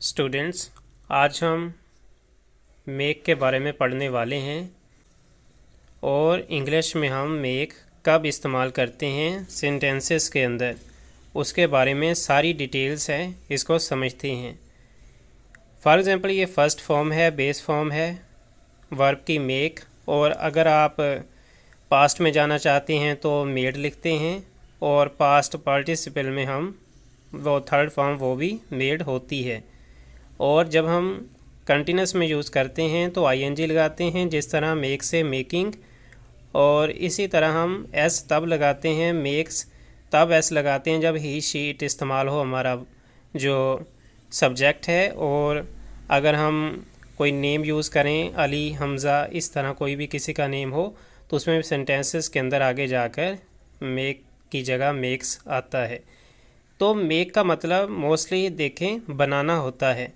Students, आज हम make के बारे में पढ़ने वाले हैं और इंग्लिश में हम मेक कब इस्तेमाल करते हैं सेंटेंसेस के अंदर, उसके बारे में सारी डिटेल्स हैं, इसको समझते हैं। फॉर एग्ज़ाम्पल ये फर्स्ट फॉर्म है, बेस फॉर्म है वर्ब की मेक। और अगर आप पास्ट में जाना चाहते हैं तो मेड लिखते हैं, और पास्ट पार्टिसिपल में हम वो थर्ड फॉर्म वो भी मेड होती है। और जब हम कंटिन्यूस में यूज़ करते हैं तो आईएनजी लगाते हैं, जिस तरह मेक से मेकिंग। और इसी तरह हम एस तब लगाते हैं, मेक्स तब एस लगाते हैं जब ही शी इट इस्तेमाल हो हमारा जो सब्जेक्ट है। और अगर हम कोई नेम यूज़ करें, अली, हमज़ा, इस तरह कोई भी किसी का नेम हो, तो उसमें सेंटेंसेस के अंदर आगे जाकर मेक की जगह मेक्स आता है। तो मेक का मतलब मोस्टली देखें बनाना होता है,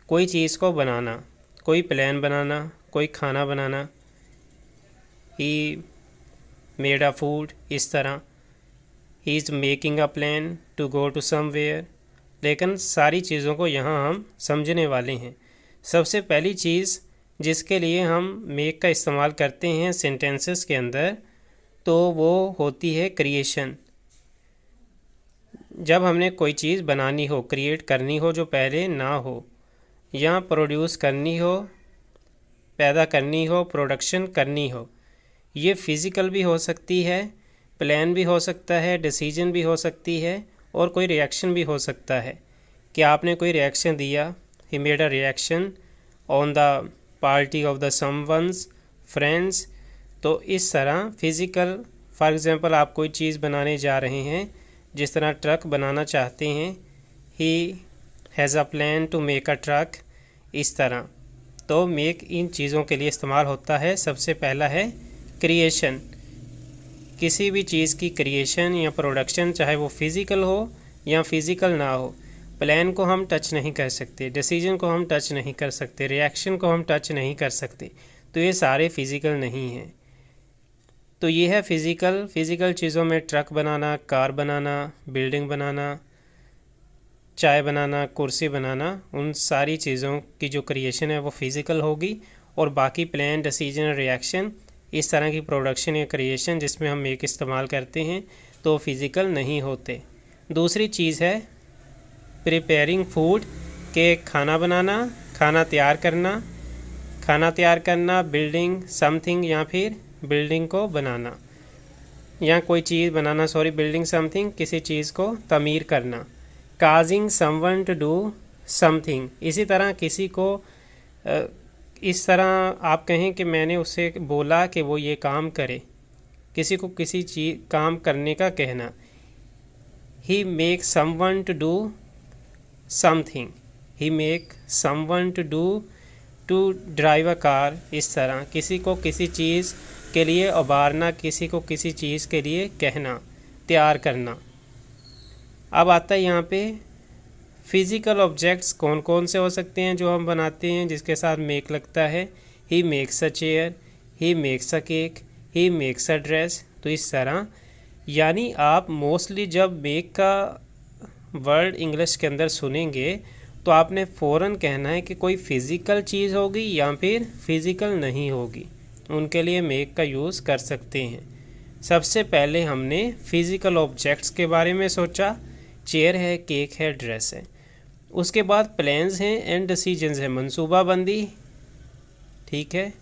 कोई चीज़ को बनाना, कोई प्लान बनाना, कोई खाना बनाना। ही मेड अ फूड, इस तरह he is making a plan to go to somewhere. लेकिन सारी चीज़ों को यहाँ हम समझने वाले हैं। सबसे पहली चीज़ जिसके लिए हम मेक का इस्तेमाल करते हैं सेंटेंसेस के अंदर, तो वो होती है क्रिएशन। जब हमने कोई चीज़ बनानी हो, क्रिएट करनी हो जो पहले ना हो, या प्रोड्यूस करनी हो, पैदा करनी हो, प्रोडक्शन करनी हो। ये फिज़िकल भी हो सकती है, प्लान भी हो सकता है, डिसीजन भी हो सकती है, और कोई रिएक्शन भी हो सकता है कि आपने कोई रिएक्शन दिया। He made a reaction on the party of the someone's friends. तो इस तरह फिज़िकल, फॉर एग्ज़ाम्पल आप कोई चीज़ बनाने जा रहे हैं, जिस तरह ट्रक बनाना चाहते हैं, he has a plan to make a truck, इस तरह। तो मेक इन चीज़ों के लिए इस्तेमाल होता है। सबसे पहला है क्रिएशन, किसी भी चीज़ की क्रिएशन या प्रोडक्शन, चाहे वो फिज़िकल हो या फिज़िकल ना हो। प्लान को हम टच नहीं कर सकते, डिसीजन को हम टच नहीं कर सकते, रिएक्शन को हम टच नहीं कर सकते, तो ये सारे फिज़िकल नहीं हैं। तो ये है फिज़िकल चीज़ों में ट्रक बनाना, कार बनाना, बिल्डिंग बनाना, चाय बनाना, कुर्सी बनाना, उन सारी चीज़ों की जो क्रिएशन है वो फिज़िकल होगी। और बाकी प्लान, डिसीजन, रिएक्शन, इस तरह की प्रोडक्शन या क्रिएशन जिसमें हम मेक इस्तेमाल करते हैं, तो फिज़िकल नहीं होते। दूसरी चीज़ है प्रिपेयरिंग फूड, के खाना बनाना, खाना तैयार करना, बिल्डिंग समथिंग, या फिर बिल्डिंग को बनाना, या कोई चीज़ बनाना, बिल्डिंग समथिंग, किसी चीज़ को तमीर करना। Causing someone to do something, इसी तरह किसी को इस तरह आप कहें कि मैंने उससे बोला कि वो ये काम करे, किसी को किसी चीज़ काम करने का कहना। He make someone to do something, he make someone to do to drive a car, इस तरह किसी को किसी चीज़ के लिए उबारना, किसी को किसी चीज़ के लिए कहना, तैयार करना। अब आता है यहाँ पे फिज़िकल ऑब्जेक्ट्स कौन कौन से हो सकते हैं जो हम बनाते हैं जिसके साथ मेक लगता है। ही मेक्स अ चेयर, ही मेक्स अ केक, ही मेक्स अ ड्रेस। तो इस तरह यानी आप मोस्टली जब मेक का वर्ड इंग्लिश के अंदर सुनेंगे तो आपने फ़ौरन कहना है कि कोई फ़िज़िकल चीज़ होगी या फिर फ़िज़िकल नहीं होगी, उनके लिए मेक का यूज़ कर सकते हैं। सबसे पहले हमने फ़िज़िकल ऑब्जेक्ट्स के बारे में सोचा, चेयर है, केक है, ड्रेस है। उसके बाद प्लान्स हैं एंड डिसीजंस है, मंसूबाबंदी, ठीक है,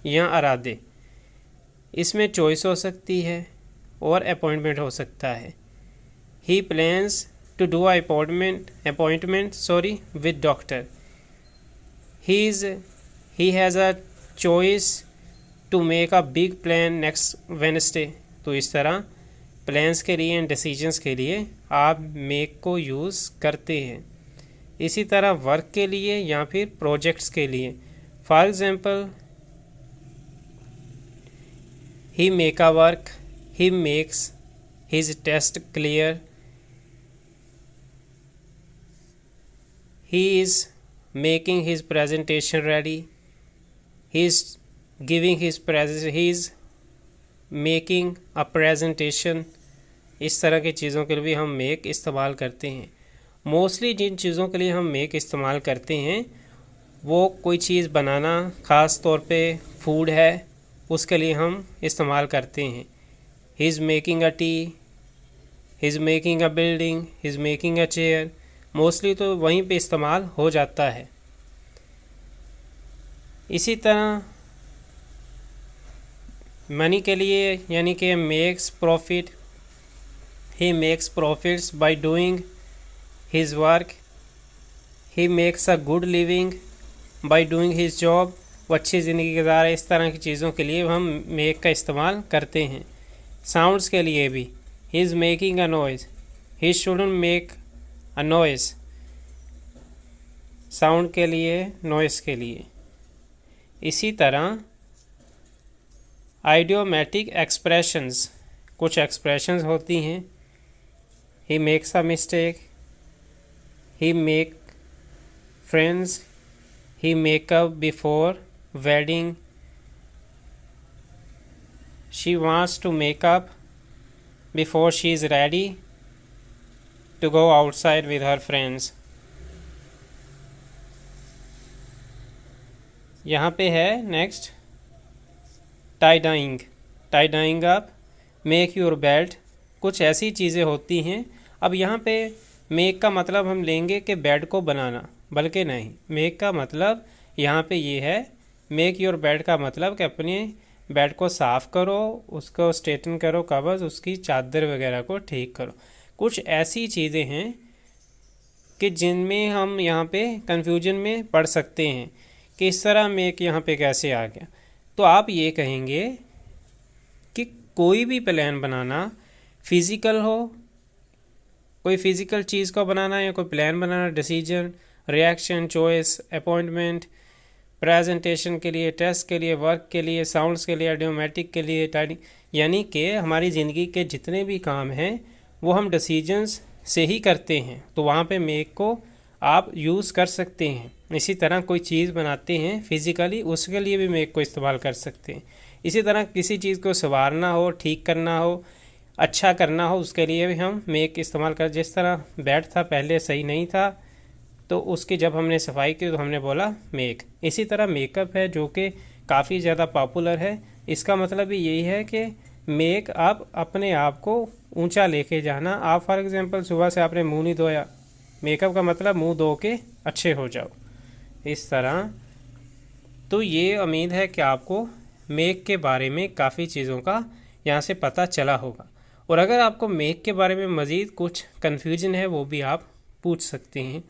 या इरादे। इसमें चॉइस हो सकती है और अपॉइंटमेंट हो सकता है। He plans to do appointment with doctor. He has a choice to make a big plan next Wednesday. तो इस तरह प्लान्स के लिए एंड डिसीजंस के लिए आप मेक को यूज़ करते हैं। इसी तरह वर्क के लिए या फिर प्रोजेक्ट्स के लिए, for example he make a work, he makes his test clear, he is making his presentation ready, he is he is making a presentation. इस तरह की चीज़ों के लिए भी हम मेक इस्तेमाल करते हैं। मोस्टली जिन चीज़ों के लिए हम मेक इस्तेमाल करते हैं वो कोई चीज़ बनाना, ख़ास तौर पे फूड है, उसके लिए हम इस्तेमाल करते हैं। ही is making a T, he is making a building, he is making a chair, mostly तो वहीं पे इस्तेमाल हो जाता है। इसी तरह मनी के लिए यानी कि makes profit, he makes profits by doing his work, he makes a good living by doing his job, वो अच्छी ज़िंदगी गुजार है। इस तरह की चीज़ों के लिए हम मेक का इस्तेमाल करते हैं। साउंड्स के लिए भी ही is making a noise, he shouldn't make a noise, sound के लिए, नॉइज़ के लिए। इसी तरह आइडियोमेटिक एक्सप्रेशंस, कुछ एक्सप्रेशंस होती हैं। He makes a mistake, he make friends, he make up before wedding, she wants to make up before she is ready to go outside with her friends. यहाँ पे है next tie dying, tie dying up, make your belt, कुछ ऐसी चीज़ें होती हैं। अब यहाँ पे मेक का मतलब हम लेंगे कि बेड को बनाना, बल्कि नहीं, मेक का मतलब यहाँ पे ये है, मेक योर बेड का मतलब कि अपने बेड को साफ़ करो, उसको स्ट्रेटन करो, कवर्स, उसकी चादर वगैरह को ठीक करो। कुछ ऐसी चीज़ें हैं कि जिनमें हम यहाँ पे कंफ्यूजन में पड़ सकते हैं कि इस तरह मेक यहाँ पे कैसे आ गया। तो आप ये कहेंगे कि कोई भी प्लान बनाना, फिज़िकल हो, कोई फिज़िकल चीज़ को बनाना या कोई प्लान बनाना, decision, reaction, choice, appointment, presentation के लिए, टेस्ट के लिए, वर्क के लिए, साउंड्स के लिए, आइडियोमेटिक के लिए, टाइडिंग, यानी कि हमारी ज़िंदगी के जितने भी काम हैं वो हम डिसीजंस से ही करते हैं। तो वहाँ पे मेक को आप यूज़ कर सकते हैं। इसी तरह कोई चीज़ बनाते हैं फिज़िकली, उसके लिए भी मेक को इस्तेमाल कर सकते हैं। इसी तरह किसी चीज़ को संवारना हो, ठीक करना हो, अच्छा करना हो, उसके लिए भी हम मेक इस्तेमाल कर। जिस तरह बेड था पहले सही नहीं था, तो उसकी जब हमने सफाई की तो हमने बोला मेक। इसी तरह मेकअप है जो कि काफ़ी ज़्यादा पॉपुलर है। इसका मतलब भी यही है कि मेक आप अपने आप को ऊंचा लेके जाना। आप फॉर एग्जांपल सुबह से आपने मुंह नहीं धोया, मेकअप का मतलब मुंह धो के अच्छे हो जाओ, इस तरह। तो ये उम्मीद है कि आपको मेक के बारे में काफ़ी चीज़ों का यहाँ से पता चला होगा। और अगर आपको मेक के बारे में मज़ीद कुछ कन्फ्यूजन है वो भी आप पूछ सकते हैं।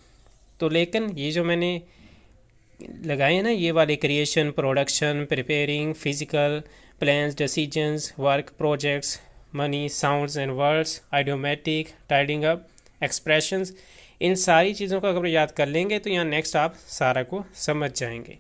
तो लेकिन ये जो मैंने लगाए हैं ना, ये वाले creation, production, preparing, physical, plans, decisions, work, projects, money, sounds and words, idiomatic, tidying up, expressions, इन सारी चीज़ों को अगर याद कर लेंगे तो यहाँ नेक्स्ट आप सारा को समझ जाएंगे।